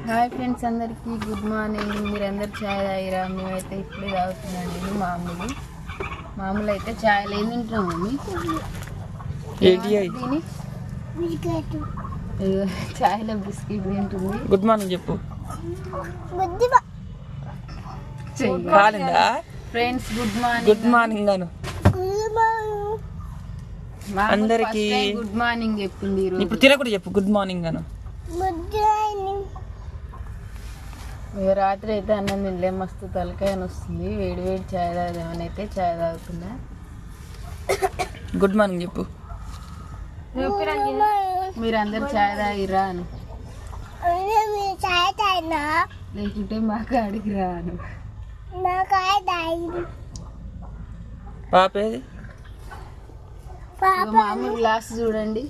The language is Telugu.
హాయ్ ఫ్రెండ్స్, అందరికీ గుడ్ మార్నింగ్. మీరందరు ఛాయ్ తాగిరా? మేమైతే ఇప్పుడే తాగుతున్నాను. నేను మామూలు అయితే ఛాయ్ ఏం తింటున్నాం మమ్మీ? ఛాయ్లో బిస్కెట్ తింటుంది. గుడ్ మార్నింగ్ చెప్పు ఫ్రెండ్స్. గుడ్ మార్నింగ్ అను అందరికి. గుడ్ మార్నింగ్ చెప్పింది. ఇప్పుడు తినకూడదు చెప్పు గుడ్ మార్నింగ్ అను. రాత్రి అయితే అన్నం తినలే, మస్తు తలకాయ వస్తుంది. వేడి వేడి ఛాయ్ తాగుదామని అయితే ఛాయ్ తాగుతున్నా. గుడ్ మార్నింగ్ చెప్పు. మీరందరు ఛాయ్ తాగిరా అను, లేకుంటే మాకు అడిగి రాను. పాపేది మామూలు గ్లాస్ చూడండి,